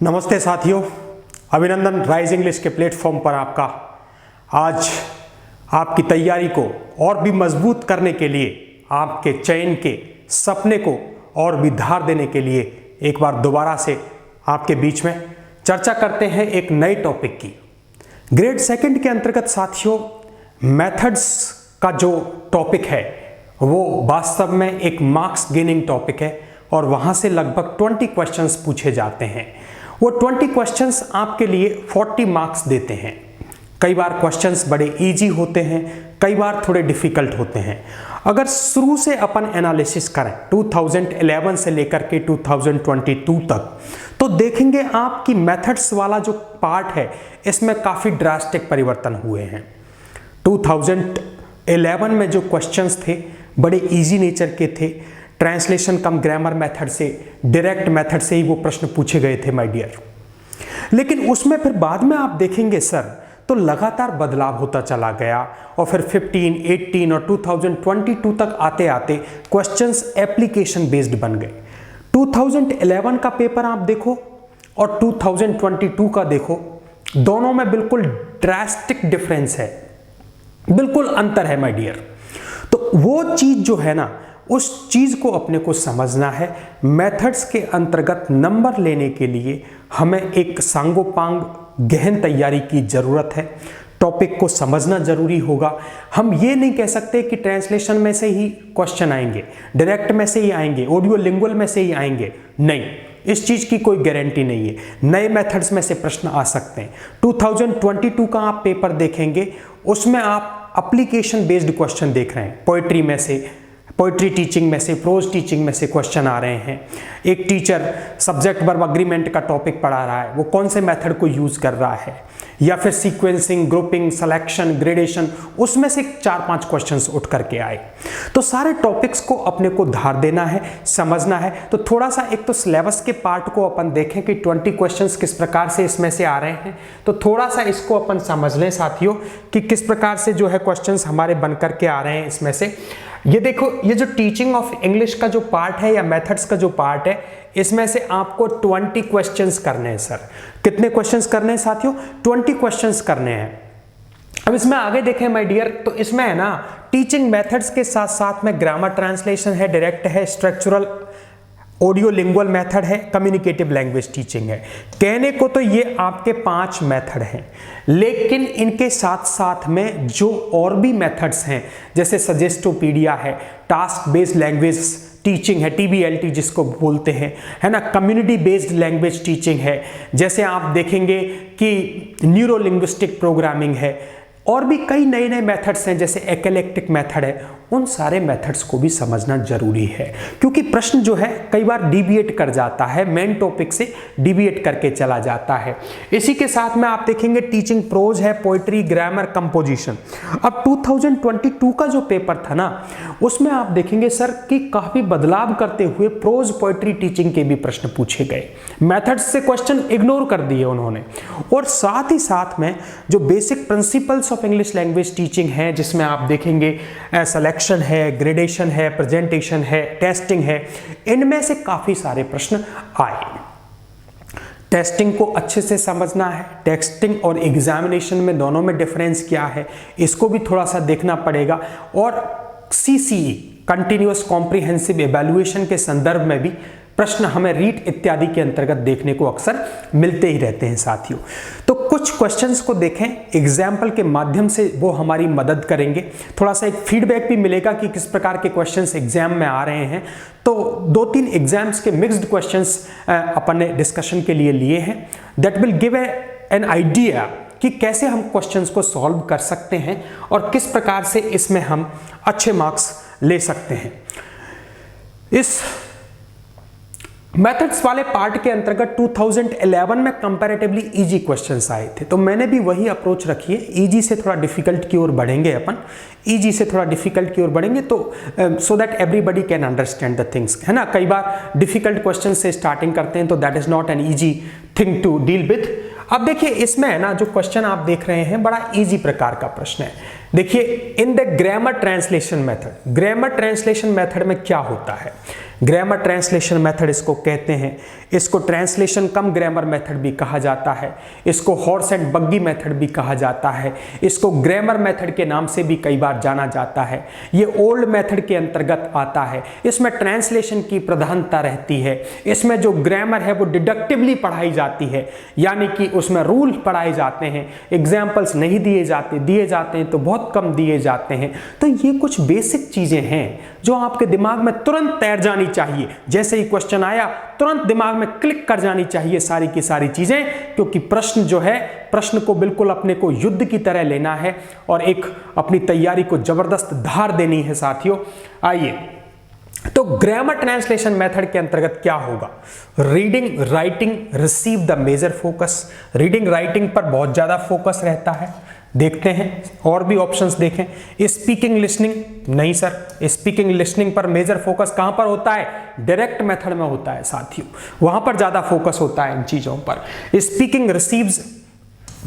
नमस्ते साथियों, अभिनंदन राइज इंग्लिश के प्लेटफॉर्म पर आपका। आज आपकी तैयारी को और भी मजबूत करने के लिए, आपके चयन के सपने को और भी धार देने के लिए एक बार दोबारा से आपके बीच में चर्चा करते हैं एक नए टॉपिक की। ग्रेड सेकंड के अंतर्गत साथियों, मेथड्स का जो टॉपिक है वो वास्तव में एक मार्क्स गेनिंग टॉपिक है और वहाँ से लगभग 20 क्वेश्चंस पूछे जाते हैं। वो 20 क्वेश्चंस आपके लिए 40 मार्क्स देते हैं। कई बार क्वेश्चंस बड़े इजी होते हैं, कई बार थोड़े डिफिकल्ट होते हैं। अगर शुरू से अपन एनालिसिस करें 2011 से लेकर के 2022 तक, तो देखेंगे आप कि मेथड्स वाला जो पार्ट है इसमें काफ़ी ड्रास्टिक परिवर्तन हुए हैं। 2011 में जो क्वेश्चंस थे बड़े इजी नेचर के थे, ट्रांसलेशन कम ग्रामर मेथड से, डायरेक्ट मेथड से ही वो प्रश्न पूछे गए थे माय डियर। लेकिन उसमें फिर बाद में आप देखेंगे सर, तो लगातार बदलाव होता चला गया और फिर 15, 18 और 2022 तक आते आते क्वेश्चंस एप्लीकेशन बेस्ड बन गए। 2011 का पेपर आप देखो और 2022 का देखो, दोनों में बिल्कुल ड्रास्टिक डिफरेंस है, बिल्कुल अंतर है माय डियर। तो वो चीज जो है ना, उस चीज को अपने को समझना है। मेथड्स के अंतर्गत नंबर लेने के लिए हमें एक सांगोपांग गहन तैयारी की जरूरत है। टॉपिक को समझना जरूरी होगा। हम ये नहीं कह सकते कि ट्रांसलेशन में से ही क्वेश्चन आएंगे, डायरेक्ट में से ही आएंगे, ऑडियो लिंगुअल में से ही आएंगे, नहीं, इस चीज की कोई गारंटी नहीं है। नए मेथड्स में से प्रश्न आ सकते हैं। 2022 का आप पेपर देखेंगे, उसमें आप एप्लीकेशन बेस्ड क्वेश्चन देख रहे हैं। पोएट्री में से, पोएट्री टीचिंग में से, प्रोज टीचिंग में से क्वेश्चन आ रहे हैं। एक टीचर सब्जेक्ट वर्ब अग्रीमेंट का टॉपिक पढ़ा रहा है, वो कौन से मेथड को यूज कर रहा है, या फिर सीक्वेंसिंग, ग्रुपिंग, सिलेक्शन, ग्रेडेशन, उसमें से 4-5 क्वेश्चंस उठ करके आए। तो सारे टॉपिक्स को अपने को धार देना है, समझना है। तो थोड़ा सा एक तो सिलेबस के पार्ट को अपन देखें कि 20 क्वेश्चंस किस प्रकार से इसमें से आ रहे हैं, तो थोड़ा सा इसको अपन समझ लें साथियों कि किस प्रकार से जो है क्वेश्चंस हमारे बन करके आ रहे हैं इसमें से। ये देखो, ये जो टीचिंग ऑफ इंग्लिश का जो पार्ट है या मेथड्स का जो पार्ट है, इसमें से आपको 20 क्वेश्चंस करने हैं सर। कितने क्वेश्चंस करने हैं साथियों? 20 क्वेश्चंस करने हैं। अब इसमें आगे देखें माय डियर, तो इसमें है ना टीचिंग मेथड्स के साथ साथ में ग्रामर ट्रांसलेशन है, डायरेक्ट है, स्ट्रक्चरल ऑडियो लिंगुअल मेथड है, कम्युनिकेटिव लैंग्वेज टीचिंग है। कहने को तो ये आपके 5 मेथड हैं, लेकिन इनके साथ साथ में जो और भी मेथड्स हैं, जैसे सजेस्टोपीडिया है, टास्क बेस्ड लैंग्वेज टीचिंग है, TBLT जिसको बोलते हैं, है ना, कम्युनिटी बेस्ड लैंग्वेज टीचिंग है, जैसे आप देखेंगे कि न्यूरो लिंग्विस्टिक प्रोग्रामिंग है, और भी कई नए नए मेथड्स हैं, जैसे एक्लेक्टिक मेथड है। उन सारे मेथड्स को भी समझना जरूरी है, क्योंकि प्रश्न जो है कई बार डिविएट कर जाता है, मेन टॉपिक से डिविएट करके चला जाता है। इसी के साथ में आप देखेंगे टीचिंग प्रोज है, पोएट्री, ग्रामर, कंपोजिशन। अब 2022 का जो पेपर था ना, उसमें आप देखेंगे सर कि काफी बदलाव करते हुए प्रोज पोएट्री टीचिंग के भी प्रश्न पूछे गए। मेथड्स से क्वेश्चन इग्नोर कर दिए उन्होंने, और साथ ही साथ में जो basic principles of English language teaching है, जिसमें आप देखेंगे सिलेक्शन है, ग्रेडेशन है, प्रेजेंटेशन है, टेस्टिंग है, इनमें से काफी सारे प्रश्न आए। टेस्टिंग को अच्छे से समझना है। टेस्टिंग और एग्जामिनेशन में दोनों में डिफरेंस क्या है, इसको भी थोड़ा सा देखना पड़ेगा। और CCE कंटिन्यूअस कॉम्प्रिहेंसिव एवेल्युएशन के संदर्भ में भी प्रश्न हमें रीट इत्यादि के अंतर्गत देखने को अक्सर मिलते ही रहते हैं साथियों। तो कुछ क्वेश्चंस को देखें, एग्जाम्पल के माध्यम से वो हमारी मदद करेंगे। थोड़ा सा एक फीडबैक भी मिलेगा कि किस प्रकार के क्वेश्चंस एग्जाम में आ रहे हैं। तो 2-3 एग्जाम्स के मिक्स्ड क्वेश्चंस अपन ने डिस्कशन के लिए लिए हैं। That will give an idea कि कैसे हम क्वेश्चंस को सॉल्व कर सकते हैं और किस प्रकार से इसमें हम अच्छे मार्क्स ले सकते हैं। इस मेथड्स वाले पार्ट के अंतर्गत 2011 में कंपैरेटिवली इजी क्वेश्चंस आए थे, तो मैंने भी वही अप्रोच रखी है। इजी से थोड़ा डिफिकल्ट की ओर बढ़ेंगे अपन, इजी से थोड़ा डिफिकल्ट की ओर बढ़ेंगे, तो so that everybody can understand the things, है ना। कई बार डिफिकल्ट क्वेश्चन से स्टार्टिंग करते हैं, तो that is not an easy thing to deal with. अब देखिए, इसमें है ना जो क्वेश्चन आप देख रहे हैं, बड़ा इजी प्रकार का प्रश्न है। देखिए, in the grammar translation method, grammar translation method में क्या होता है? ग्रामर ट्रांसलेशन मेथड इसको कहते हैं। इसको ट्रांसलेशन कम ग्रामर मेथड भी कहा जाता है। इसको हॉर्स एंड बग्गी मेथड भी कहा जाता है। इसको ग्रामर मेथड के नाम से भी कई बार जाना जाता है। ये ओल्ड मेथड के अंतर्गत आता है। इसमें ट्रांसलेशन की प्रधानता रहती है। इसमें जो ग्रामर है वो डिडक्टिवली पढ़ाई जाती है, यानी कि उसमें रूल पढ़ाए जाते हैं, एग्जाम्पल्स नहीं दिए जाते हैं तो बहुत कम दिए जाते हैं। तो ये कुछ बेसिक चीजें हैं जो आपके दिमाग में तुरंत तैर जानी चाहिए। जैसे ही क्वेश्चन आया तुरंत दिमाग में क्लिक कर जानी चाहिए सारी की सारी चीजें, क्योंकि प्रश्न जो है, प्रश्न को बिल्कुल अपने को युद्ध की तरह लेना है और एक अपनी तैयारी को जबरदस्त धार देनी है साथियों। आइए, तो ग्रामर ट्रांसलेशन मेथड के अंतर्गत क्या होगा? Reading writing receive the major focus. Reading writing पर बहुत ज्यादा फोकस रहता है। देखते हैं और भी ऑप्शंस देखें। स्पीकिंग लिसनिंग, नहीं सर, स्पीकिंग लिसनिंग पर मेजर फोकस कहां पर होता है? डायरेक्ट मेथड में होता है साथियों, वहां पर ज्यादा फोकस होता है इन चीजों पर। स्पीकिंग रिसीव्स,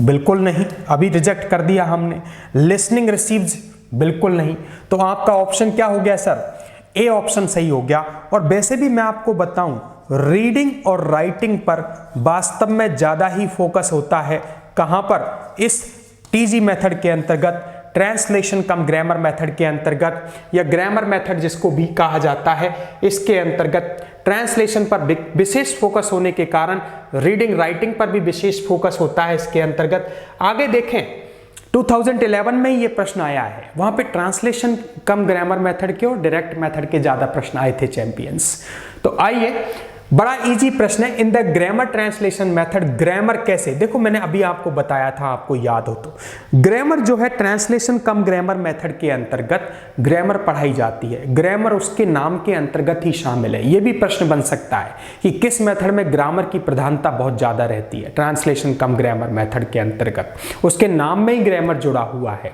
बिल्कुल नहीं, अभी रिजेक्ट कर दिया हमने। लिसनिंग रिसीव्स, बिल्कुल नहीं। तो आपका ऑप्शन क्या हो गया सर? ए ऑप्शन सही हो गया। और वैसे भी मैं आपको बताऊं, रीडिंग और राइटिंग पर वास्तव में ज्यादा ही फोकस होता है। कहां पर? इस टीजी मेथड के अंतर्गत, ट्रांसलेशन कम ग्रामर मेथड के अंतर्गत, या ग्रामर मेथड जिसको भी कहा जाता है, इसके अंतर्गत ट्रांसलेशन पर विशेष फोकस होने के कारण रीडिंग राइटिंग पर भी विशेष फोकस होता है इसके अंतर्गत। आगे देखें, 2011 में ये प्रश्न आया है, वहां पे ट्रांसलेशन कम ग्रामर मेथड के और डायरेक्ट मेथड के ज्यादा प्रश्न आए थे चैंपियंस। तो आइए, बड़ा इजी प्रश्न है। In the grammar translation method, grammar कैसे? देखो मैंने अभी आपको बताया था, आपको याद हो तो, ग्रामर जो है ट्रांसलेशन कम ग्रामर मेथड के अंतर्गत ग्रामर पढ़ाई जाती है। ग्रामर उसके नाम के अंतर्गत ही शामिल है। यह भी प्रश्न बन सकता है कि किस मेथड में ग्रामर की प्रधानता बहुत ज्यादा रहती है। ट्रांसलेशन कम ग्रामर मेथड के अंतर्गत, उसके नाम में ही ग्रामर जुड़ा हुआ है।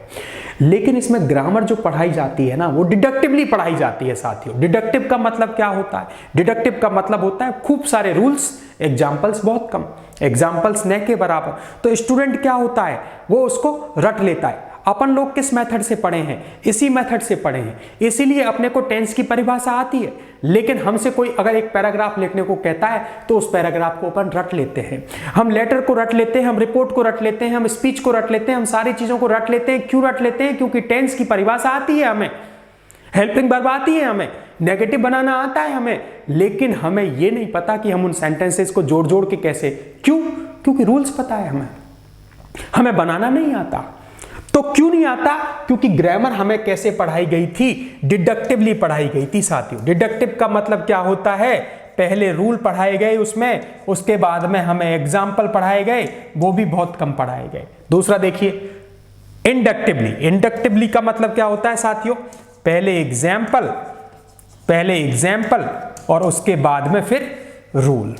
लेकिन इसमें ग्रामर जो पढ़ाई जाती है ना, वो डिडक्टिवली पढ़ाई जाती है साथियों। डिडक्टिव का मतलब क्या होता है? डिडक्टिव का मतलब होता है खूब सारे रूल्स, एग्जाम्पल्स बहुत कम, एग्जाम्पल्स न के बराबर। तो स्टूडेंट क्या होता है, वो उसको रट लेता है। अपन लोग किस मेथड से पढ़े हैं? इसी मेथड से पढ़े हैं, इसीलिए अपने को टेंस की परिभाषा आती है। लेकिन हमसे कोई अगर एक पैराग्राफ लिखने को कहता है तो उस पैराग्राफ को अपन रट लेते हैं। हम लेटर को रट लेते हैं, हम रिपोर्ट को रट लेते हैं, हम स्पीच को रट लेते हैं, हम सारी चीजों को रट लेते हैं। क्यों रट लेते हैं? क्योंकि टेंस की परिभाषा आती है हमें, हेल्पिंग वर्ब आती है हमें, नेगेटिव बनाना आता है हमें, लेकिन हमें यह नहीं पता कि हम उन सेंटेंसेस को जोड़ जोड़ के कैसे। क्यों? क्योंकि रूल्स पता है हमें बनाना नहीं आता। तो क्यों नहीं आता? क्योंकि ग्रामर हमें कैसे पढ़ाई गई थी? डिडक्टिवली पढ़ाई गई थी साथियों। डिडक्टिव का मतलब क्या होता है? पहले रूल पढ़ाए गए उसमें, उसके बाद में हमें एग्जाम्पल पढ़ाए गए, वो भी बहुत कम पढ़ाए गए। दूसरा देखिए, इंडक्टिवली। इंडक्टिवली का मतलब क्या होता है साथियों? पहले एग्जाम्पल और उसके बाद में फिर रूल।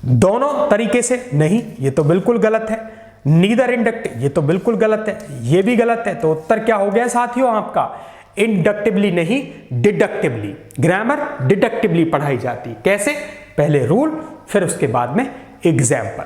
दोनों तरीके से नहीं, ये तो बिल्कुल गलत है। नीदर इंडक्टिव, ये तो बिल्कुल गलत है, ये भी गलत है। तो उत्तर क्या हो गया साथियों आपका? इंडक्टिवली नहीं, डिडक्टिवली। ग्रामर डिडक्टिवली पढ़ाई जाती। कैसे? पहले रूल, फिर उसके बाद में एग्जाम्पल।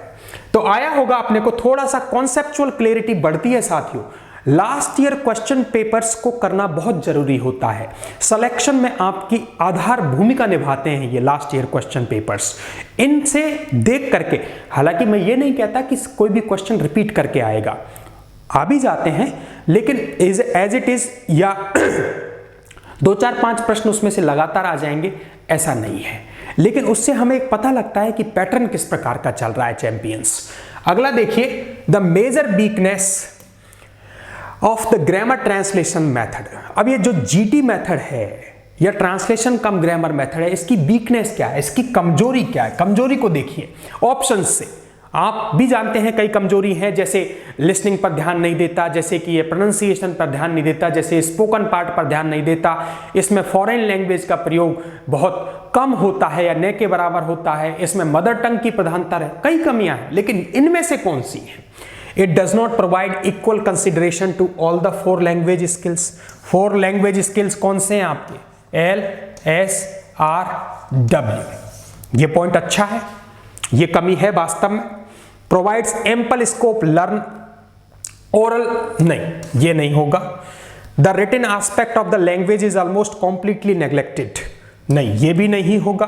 तो आया होगा अपने को थोड़ा सा कॉन्सेप्चुअल क्लैरिटी बढ़ती है साथियों। लास्ट ईयर क्वेश्चन पेपर्स को करना बहुत जरूरी होता है। सिलेक्शन में आपकी आधार भूमिका निभाते हैं ये लास्ट ईयर क्वेश्चन पेपर्स। इनसे देख करके, हालांकि मैं ये नहीं कहता कि कोई भी क्वेश्चन रिपीट करके आएगा, आ भी जाते हैं, लेकिन एज इट इज या 2-4-5 प्रश्न उसमें से लगातार आ जाएंगे, ऐसा नहीं है। लेकिन उससे हमें एक पता लगता है कि पैटर्न किस प्रकार का चल रहा है चैंपियंस। अगला देखिए, the major weakness of the grammar translation method. अब ये जो जीटी मेथड है या ट्रांसलेशन कम ग्रामर मेथड है, इसकी वीकनेस क्या है, इसकी कमजोरी क्या है? कमजोरी को देखिए ऑप्शंस से। आप भी जानते हैं कई कमजोरी हैं, जैसे लिसनिंग पर ध्यान नहीं देता, जैसे कि ये प्रोनाउंसिएशन पर ध्यान नहीं देता, जैसे स्पोकन पार्ट पर ध्यान नहीं देता, इसमें फॉरेन लैंग्वेज का प्रयोग बहुत कम होता है या न के बराबर होता है, इसमें मदर टंग की प्रधानता है। कई कमियां हैं, लेकिन इनमें से कौन सी है? It does not provide equal consideration to all the 4 language skills. 4 language skills कौन से हैं आपके? L, S, R, W। ये पॉइंट अच्छा है, ये कमी है वास्तव में। Provides ample scope learn oral, नहीं, ये नहीं होगा। The written aspect of the language is almost completely neglected। नहीं, ये भी नहीं होगा।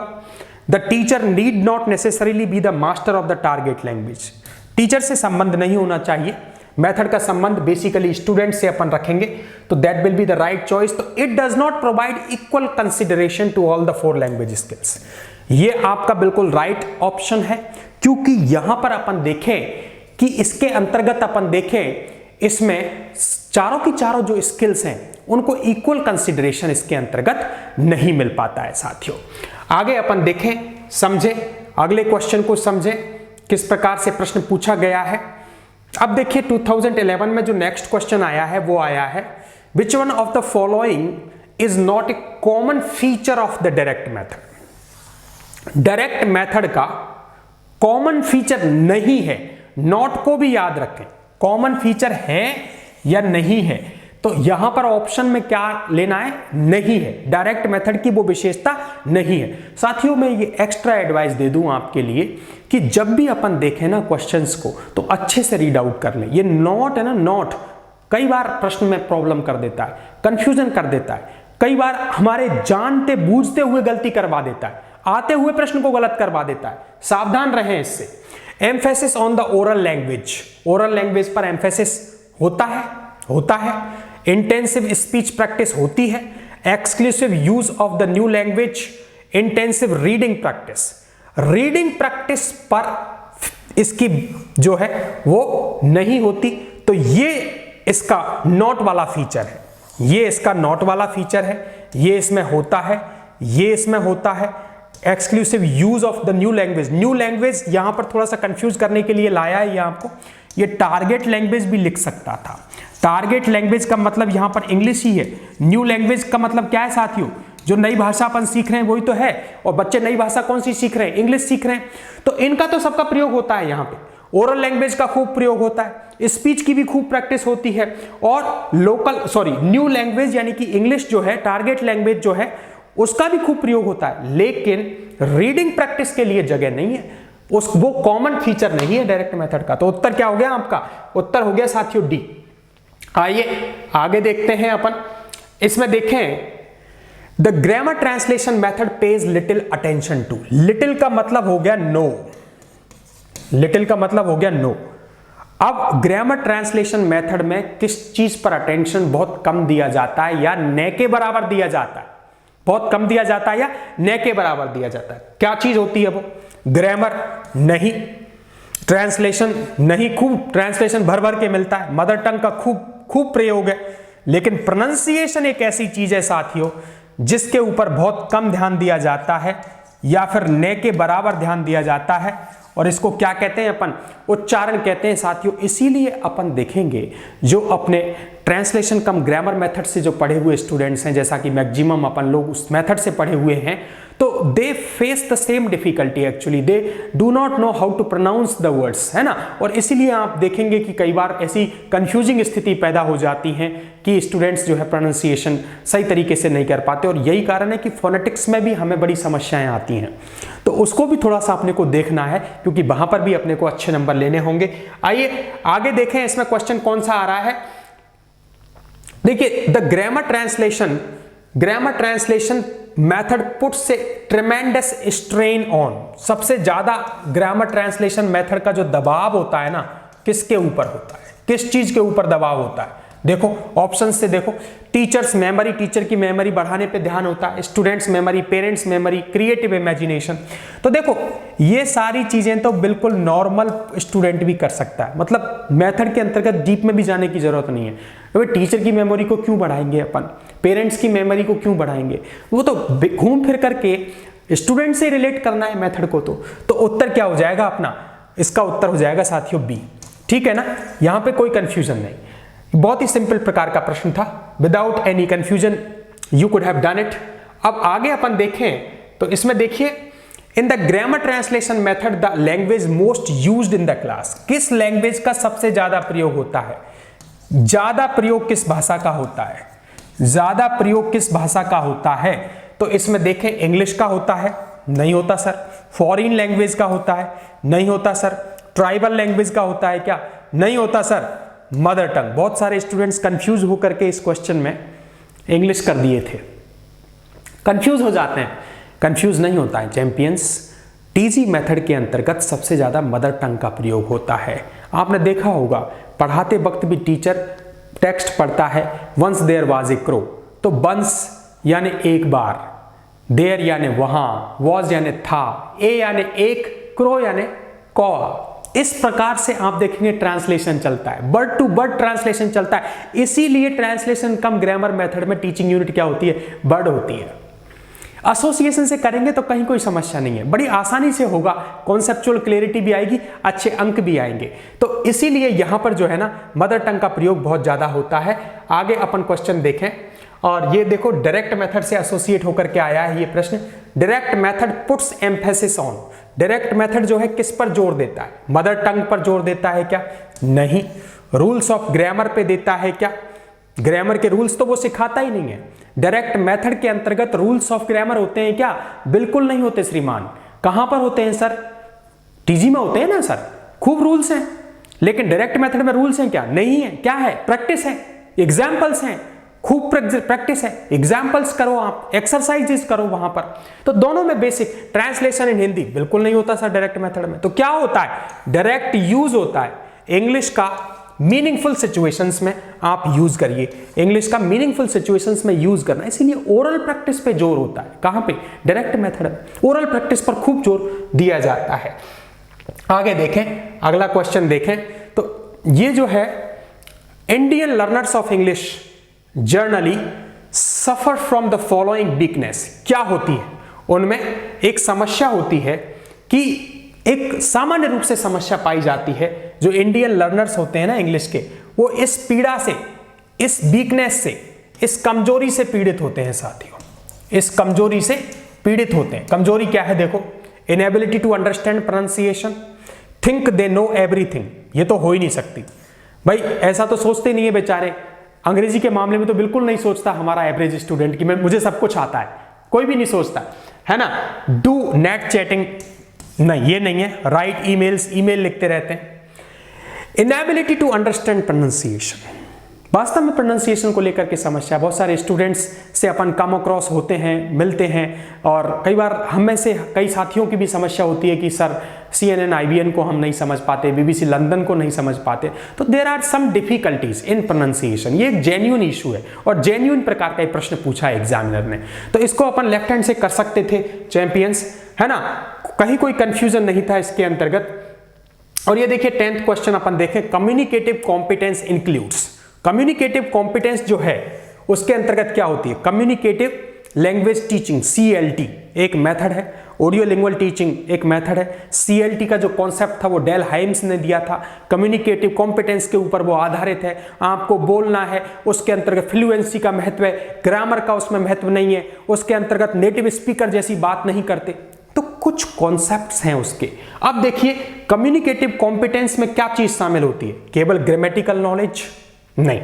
The teacher need not necessarily be the master of the target language, teacher से संबंध नहीं होना चाहिए। मेथड का संबंध बेसिकली स्टूडेंट से अपन रखेंगे, तो that will be the right choice. तो it does not provide equal consideration to all the 4 language skills, ये आपका बिल्कुल राइट ऑप्शन है, क्योंकि यहां पर अपन देखें कि इसके अंतर्गत अपन देखें इसमें चारों की चारों जो स्किल्स हैं उनको इक्वल कंसिडरेशन इसके अंतर्गत नहीं मिल पाता है साथियों। आगे अपन देखें, समझें, अगले क्वेश्चन को समझें किस प्रकार से प्रश्न पूछा गया है। अब देखिए 2011 में जो नेक्स्ट क्वेश्चन आया है वो आया है, which one of the following is not a common feature of the direct method. Direct method का कॉमन फीचर नहीं है, नॉट को भी याद रखें, कॉमन फीचर है या नहीं है। तो यहां पर ऑप्शन में क्या लेना है, नहीं है, डायरेक्ट मेथड की वो विशेषता नहीं है। साथियों मैं ये एक्स्ट्रा एडवाइस दे दूं आपके लिए कि जब भी अपन देखें ना क्वेश्चंस को तो अच्छे से रीड आउट कर लें। ये नॉट है ना, नॉट कई बार प्रश्न में प्रॉब्लम कर देता है, कंफ्यूजन कर देता है, कई बार हमारे जानते बूझते हुए गलती करवा देता है, आते हुए प्रश्न को गलत करवा देता है। सावधान रहें इससे। Emphasis on the oral language, oral language पर एम्फेसिस होता है। इंटेंसिव स्पीच प्रैक्टिस होती है। Exclusive use of the new language, intensive reading practice, reading practice पर इसकी जो है वो नहीं होती। तो ये इसका नॉट वाला फीचर है, ये इसका नॉट वाला फीचर है, ये इसमें होता है, ये इसमें होता है। Exclusive use of the new language, new language यहां पर थोड़ा सा कंफ्यूज करने के लिए लाया है ये आपको, ये टारगेट लैंग्वेज भी लिख सकता था। टारगेट लैंग्वेज का मतलब यहां पर इंग्लिश ही है। न्यू लैंग्वेज का मतलब क्या है साथियों, जो नई भाषा अपन सीख रहे हैं वही तो है, और बच्चे नई भाषा कौन सी सीख रहे हैं, इंग्लिश सीख रहे हैं, तो इनका तो सबका प्रयोग होता है। यहां पे ओरल लैंग्वेज का खूब प्रयोग होता है, स्पीच की भी खूब प्रैक्टिस होती है, और न्यू लैंग्वेज यानी कि इंग्लिश जो है, टारगेट लैंग्वेज जो है उसका भी खूब प्रयोग होता है। लेकिन रीडिंग प्रैक्टिस के लिए जगह नहीं है, वो कॉमन फीचर नहीं है डायरेक्ट मेथड का। तो उत्तर क्या हो गया आपका, उत्तर हो गया साथियों डी। आइए आगे देखते हैं अपन, इसमें देखें the grammar translation method pays little attention to. Little का मतलब हो गया नो, लिटिल का मतलब हो गया नो। अब ग्रामर ट्रांसलेशन मेथड में किस चीज पर अटेंशन बहुत कम दिया जाता है या न के बराबर दिया जाता है, बहुत कम दिया जाता है या न के बराबर दिया जाता है। क्या चीज होती है वो, ग्रामर नहीं, ट्रांसलेशन नहीं, खूब ट्रांसलेशन भर भर के मिलता है, मदर टंग का खूब प्रयोग है, लेकिन प्रोनंसिएशन एक ऐसी चीज है साथियों जिसके ऊपर बहुत कम ध्यान दिया जाता है या फिर न के बराबर ध्यान दिया जाता है, और इसको क्या कहते हैं अपन, उच्चारण कहते हैं साथियों। इसीलिए अपन देखेंगे जो अपने ट्रांसलेशन कम ग्रामर मेथड से जो पढ़े हुए स्टूडेंट्स हैं, जैसा कि मैक्सिमम अपन लोग उस मेथड से पढ़े हुए हैं, तो they face the same difficulty, actually they do not know how to pronounce the words, है ना। और इसीलिए आप देखेंगे कि कई बार ऐसी कंफ्यूजिंग स्थिति पैदा हो जाती है कि स्टूडेंट्स जो है प्रोनाउंसिएशन सही तरीके से नहीं कर पाते, और यही कारण है कि फोनेटिक्स में भी हमें बड़ी समस्याएं आती हैं। तो उसको भी थोड़ा सा अपने को देखना है, क्योंकि वहां पर भी अपने को अच्छे नंबर लेने होंगे। आइए आगे देखें, इसमें क्वेश्चन कौन सा आ रहा है। देखिए the grammar translation method puts A ट्रेमेंडस strain on. सबसे ज्यादा ग्रामर ट्रांसलेशन मेथड का जो दबाव होता है ना, किसके ऊपर होता है, किस चीज के ऊपर दबाव होता है। देखो ऑप्शन से देखो, टीचर्स मेमोरी, टीचर की मेमोरी बढ़ाने पे ध्यान होता है, students memory, parents memory, creative imagination. तो देखो ये सारी चीजें तो बिल्कुल नॉर्मल स्टूडेंट भी कर सकता है, मतलब मेथड के अंतर्गत डीप में भी जाने की जरूरत नहीं है। तो टीचर की मेमोरी को क्यों बढ़ाएंगे अपन, पेरेंट्स की मेमोरी को क्यों बढ़ाएंगे, वो तो घूम फिर करके स्टूडेंट से रिलेट करना है मेथड को। तो उत्तर क्या हो जाएगा अपना, इसका उत्तर हो जाएगा साथियों बी। ठीक है ना, यहां पे कोई कंफ्यूजन नहीं, बहुत ही सिंपल प्रकार का प्रश्न था, without any confusion you could have done it. अब आगे अपन देखें तो इसमें देखिए, in the grammar translation method the language most used in the class. किस लैंग्वेज का सबसे ज्यादा प्रयोग होता है, ज्यादा प्रयोग किस भाषा का होता है, ज्यादा प्रयोग किस भाषा का होता है। तो इसमें देखें इंग्लिश का होता है, नहीं होता सर। फॉरेन लैंग्वेज का होता है, नहीं होता सर। ट्राइबल लैंग्वेज का होता है क्या, नहीं होता सर। मदर टंग, बहुत सारे स्टूडेंट्स कंफ्यूज होकर के इस क्वेश्चन में इंग्लिश कर दिए थे, कंफ्यूज हो जाते हैं कंफ्यूज नहीं होता है चैंपियंस, टीजी मेथड के अंतर्गत सबसे ज़्यादा मदर टंग का प्रयोग होता है। आपने देखा होगा पढ़ाते वक्त भी टीचर टेक्स्ट पढ़ता है once there was a crow, तो वंस यानी एक बार, देयर यानी वहां, वॉज यानी था, ए यानी एक, क्रो यानी कौ। इस प्रकार से आप देखेंगे ट्रांसलेशन चलता है, वर्ड टू वर्ड ट्रांसलेशन चलता है। इसीलिए ट्रांसलेशन कम ग्रामर मेथड में टीचिंग यूनिट क्या होती है, वर्ड होती है। एसोसिएशन से करेंगे तो कहीं कोई समस्या नहीं है, बड़ी आसानी से होगा, कॉन्सेप्चुअल क्लैरिटी भी आएगी, अच्छे अंक भी आएंगे। तो इसीलिए यहां पर जो है ना मदर टंग का प्रयोग बहुत ज्यादा होता है। आगे अपन क्वेश्चन देखें, और ये देखो डायरेक्ट मेथड से एसोसिएट होकर के आया है ये प्रश्न। Direct method puts emphasis on, direct method जो है किस पर जोर देता है, मदर टंग पर जोर देता है क्या, नहीं। रूल्स ऑफ ग्रामर पे देता है क्या, ग्रामर के रूल्स तो वो सिखाता ही नहीं है। डायरेक्ट मेथड के अंतर्गत रूल्स ऑफ ग्रामर होते हैं क्या, बिल्कुल नहीं होते श्रीमान। कहां पर होते हैं सर, टीजी में होते हैं ना सर, खूब रूल्स हैं। लेकिन डायरेक्ट मेथड में रूल्स हैं क्या, नहीं है। क्या है, प्रैक्टिस है, एग्जाम्पल्स हैं, खूब प्रैक्टिस है, एग्जाम्पल्स करो आप, एक्सरसाइजेस करो वहां पर। तो दोनों में बेसिक। ट्रांसलेशन इन हिंदी बिल्कुल नहीं होता सर डायरेक्ट मेथड में। तो क्या होता है, डायरेक्ट यूज होता है इंग्लिश का मीनिंगफुल सिचुएशंस में आप यूज करिए, इंग्लिश का मीनिंगफुल सिचुएशंस में यूज करना। इसीलिए ओरल प्रैक्टिस पे जोर होता है। कहां पे, डायरेक्ट मेथड में ओरल प्रैक्टिस पर खूब जोर दिया जाता है। आगे देखें, अगला क्वेश्चन देखें। तो ये जो है Indian learners of English generally suffer from the following weakness, क्या होती है, उनमें एक समस्या होती है कि एक सामान्य रूप से समस्या पाई जाती है। जो इंडियन लर्नर्स होते हैं ना इंग्लिश के, वो इस पीड़ा से, इस वीकनेस से, इस कमजोरी से पीड़ित होते हैं साथियों, इस कमजोरी से पीड़ित होते हैं। कमजोरी क्या है देखो, inability to understand pronunciation, think they know everything, ये तो हो ही नहीं सकती भाई, ऐसा तो सोचते नहीं है बेचारे। अंग्रेजी के मामले में तो बिल्कुल नहीं सोचता हमारा एवरेज स्टूडेंट कि मुझे सब कुछ आता है, कोई भी नहीं सोचता है ना। डू नेट चैटिंग, नहीं ये नहीं है। राइट ईमेल्स, ईमेल लिखते रहते हैं। इनएबिलिटी टू अंडरस्टैंड प्रोनाउंसिएशन, वास्तव में प्रोनाउंसिएशन को लेकर के समस्या बहुत सारे स्टूडेंट्स से अपन कम अक्रॉस होते हैं, मिलते हैं, और कई बार हम में से कई साथियों की भी समस्या होती है कि सर CNN IBN को हम नहीं समझ पाते, BBC लंदन को नहीं समझ पाते। तो there are some difficulties in pronunciation, ये एक जेन्युइन इशू है और जेन्युइन प्रकार का एक प्रश्न पूछा है एग्जामिनर ने। तो इसको अपन लेफ्ट हैंड से कर सकते थे चैंपियंस, है ना, कहीं कोई कंफ्यूजन नहीं था इसके अंतर्गत। और ये देखिए 10th क्वेश्चन अपन देखें, communicative competence includes, communicative competence जो है उसके अंतर्गत क्या होती है, कम्युनिकेटिव लैंग्वेज टीचिंग CLT एक मेथड है, ऑडियो लिंगुअल टीचिंग एक मेथड है। CLT का जो कॉन्सेप्ट था वो डेल हाइम्स ने दिया था, कम्युनिकेटिव कॉम्पिटेंस के ऊपर वो आधारित है। आपको बोलना है, उसके अंतर्गत फ्लुएंसी का महत्व है, ग्रामर का उसमें महत्व नहीं है, उसके अंतर्गत नेटिव स्पीकर जैसी बात नहीं करते। तो कुछ कॉन्सेप्ट्स हैं उसके। अब देखिए कम्युनिकेटिव कॉम्पिटेंस में क्या चीज शामिल होती है, केवल ग्रामेटिकल नॉलेज नहीं,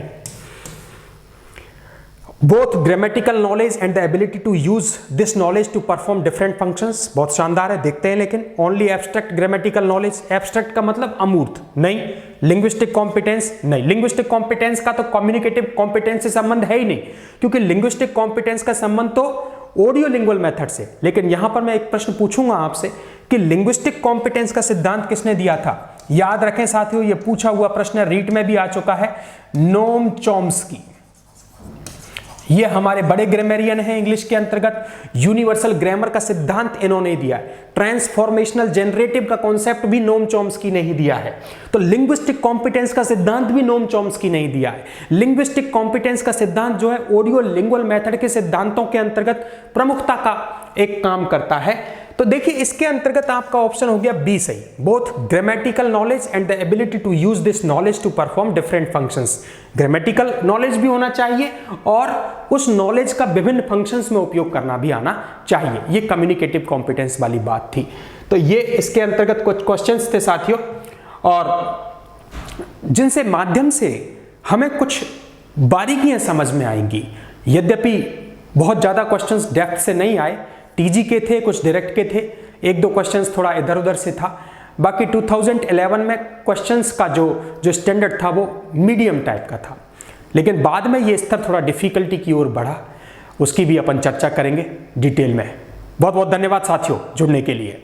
both grammatical knowledge and the ability to use this knowledge to perform different functions, बहुत शानदार है, देखते हैं। लेकिन only abstract grammatical knowledge, abstract का मतलब अमूर्त नहीं। लिंग्विस्टिक कॉम्पिटेंस नहीं, लिंग्विस्टिक कॉम्पिटेंस का तो कम्युनिकेटिव कॉम्पिटेंस से संबंध है ही नहीं, क्योंकि लिंग्विस्टिक कॉम्पिटेंस का संबंध तो ऑडियो लिंगुअल मेथड से। लेकिन यहां पर मैं एक प्रश्न पूछूंगा आपसे कि लिंग्विस्टिक कॉम्पिटेंस का सिद्धांत किसने दिया था। याद रखें साथियों, यह पूछा हुआ प्रश्न रीट में भी आ चुका है, नोम चॉम्स्की। ये हमारे बड़े ग्रामेरियन हैं इंग्लिश के अंतर्गत, यूनिवर्सल ग्रामर का सिद्धांत इन्होंने दिया है। ट्रांसफॉर्मेशनल जनरेटिव का कॉन्सेप्ट भी नोम चॉम्स्की ने ही दिया है। तो लिंग्विस्टिक कॉम्पिटेंस का सिद्धांत भी नोम चॉम्स्की ने ही दिया है। लिंग्विस्टिक कॉम्पिटेंस का सिद्धांत जो है ऑडियो लिंगुअल मेथड के सिद्धांतों के अंतर्गत प्रमुखता का एक काम करता है। तो देखिए इसके अंतर्गत आपका ऑप्शन हो गया बी सही, both grammatical knowledge and the ability to use this knowledge to perform different functions. Grammatical knowledge भी होना चाहिए और उस नॉलेज का विभिन्न फंक्शंस में उपयोग करना भी आना चाहिए। ये कम्युनिकेटिव कॉम्पिटेंस वाली बात थी। तो ये इसके अंतर्गत कुछ क्वेश्चंस थे साथियों, और जिनसे माध्यम से हमें कुछ बारीकियां समझ में आएंगी। यद्यपि बहुत ज्यादा क्वेश्चंस डेप्थ से नहीं आए, टीजी के थे, कुछ डायरेक्ट के थे, एक दो क्वेश्चंस थोड़ा इधर उधर से था। बाकी 2011 में क्वेश्चंस का जो स्टैंडर्ड था वो मीडियम टाइप का था, लेकिन बाद में ये स्तर थोड़ा डिफिकल्टी की ओर बढ़ा, उसकी भी अपन चर्चा करेंगे डिटेल में। बहुत बहुत धन्यवाद साथियों जुड़ने के लिए।